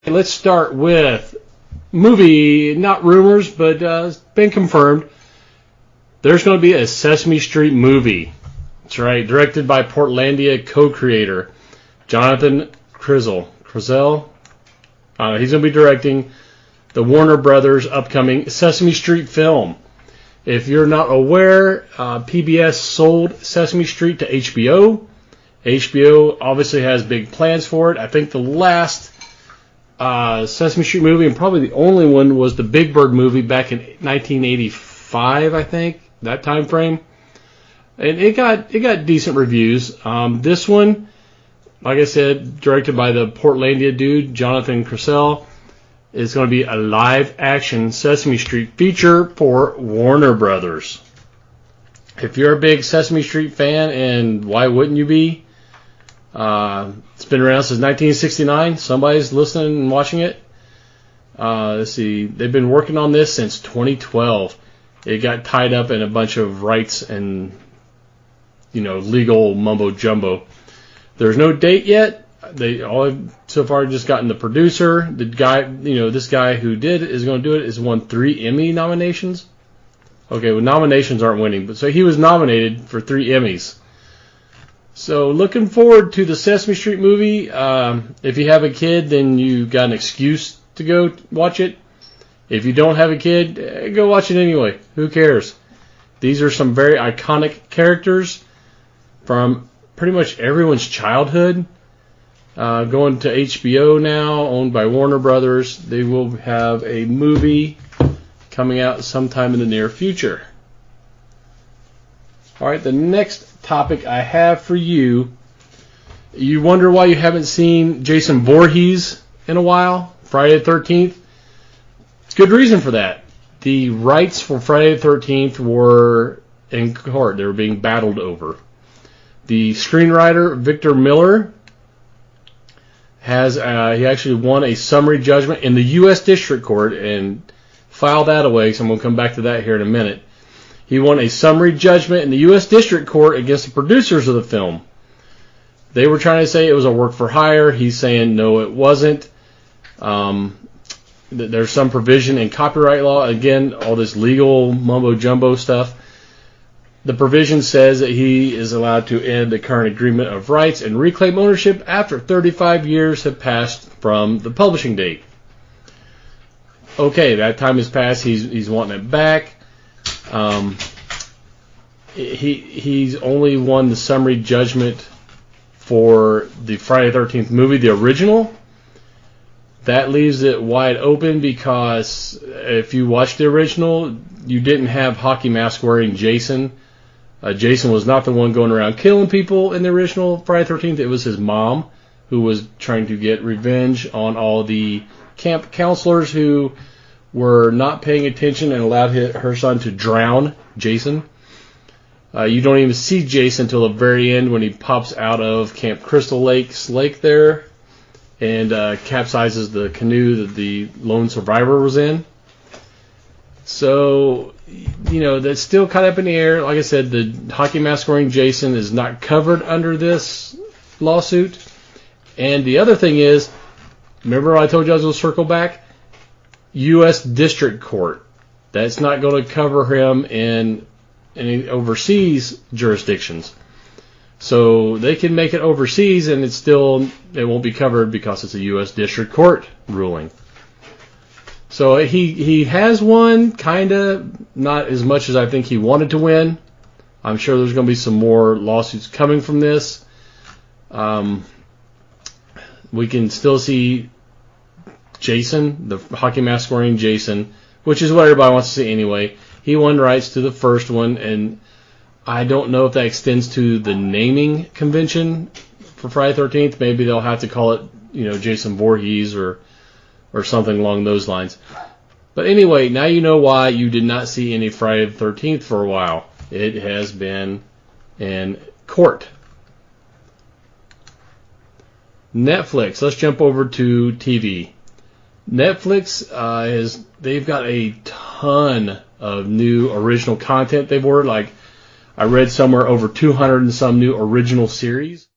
Let's start with movie, not rumors, but it's been confirmed. There's going to be a Sesame Street movie. That's right, directed by Portlandia co-creator Jonathan Krizel. He's going to be directing the Warner Brothers' upcoming Sesame Street film. If you're not aware, PBS sold Sesame Street to HBO. HBO obviously has big plans for it. I think the last Sesame Street movie, and probably the only one, was the Big Bird movie back in 1985, I think, that time frame. And it got decent reviews. This one, like I said, directed by the Portlandia dude, Jonathan Krizel, is going to be a live-action Sesame Street feature for Warner Brothers. If you're a big Sesame Street fan, and why wouldn't you be? It's been around since 1969. Somebody's listening and watching it. Let's see. They've been working on this since 2012. It got tied up in a bunch of rights and, legal mumbo jumbo. There's no date yet. They all have so far just gotten the producer. The guy, this guy who is going to do it has won 3 Emmy nominations. Okay, well, nominations aren't winning, but so he was nominated for 3 Emmys. So looking forward to the Sesame Street movie. If you have a kid, then you got an excuse to go watch it. If you don't have a kid, go watch it anyway. Who cares? These are some very iconic characters from pretty much everyone's childhood. Going to HBO now, owned by Warner Brothers. They will have a movie coming out sometime in the near future. All right, the next topic I have for you. You wonder why you haven't seen Jason Voorhees in a while? Friday the 13th? It's good reason for that. The rights for Friday the 13th were in court. They were being battled over. The screenwriter, Victor Miller, he actually won a summary judgment in the U.S. District Court and filed that away, so I'm going to come back to that here in a minute. He won a summary judgment in the U.S. District Court against the producers of the film. They were trying to say it was a work for hire. He's saying no, it wasn't. There's some provision in copyright law. Again, all this legal mumbo-jumbo stuff. The provision says that he is allowed to end the current agreement of rights and reclaim ownership after 35 years have passed from the publishing date. Okay, that time has passed. He's wanting it back. He's only won the summary judgment for the Friday the 13th movie, the original. That leaves it wide open because if you watch the original, you didn't have hockey mask wearing Jason. Jason was not the one going around killing people in the original Friday the 13th. It was his mom who was trying to get revenge on all the camp counselors who were not paying attention and allowed her son to drown Jason. You don't even see Jason until the very end when he pops out of Camp Crystal Lake's lake there and capsizes the canoe that the lone survivor was in. So, that's still caught up in the air. Like I said, the hockey mask wearing Jason is not covered under this lawsuit. And the other thing is, remember I told you I was going to circle back? U.S. District Court. That's not going to cover him in any overseas jurisdictions. So they can make it overseas and it won't be covered because it's a U.S. District Court ruling. So he has won, kind of, not as much as I think he wanted to win. I'm sure there's going to be some more lawsuits coming from this. We can still see Jason, the hockey mask wearing Jason, which is what everybody wants to see anyway. He won rights to the first one, and I don't know if that extends to the naming convention for Friday the 13th. Maybe they'll have to call it, Jason Voorhees or something along those lines. But anyway, now you know why you did not see any Friday the 13th for a while. It has been in court. Netflix. Let's jump over to TV. Netflix they've got a ton of new original content they've ordered. Like I read somewhere over 200 and some new original series.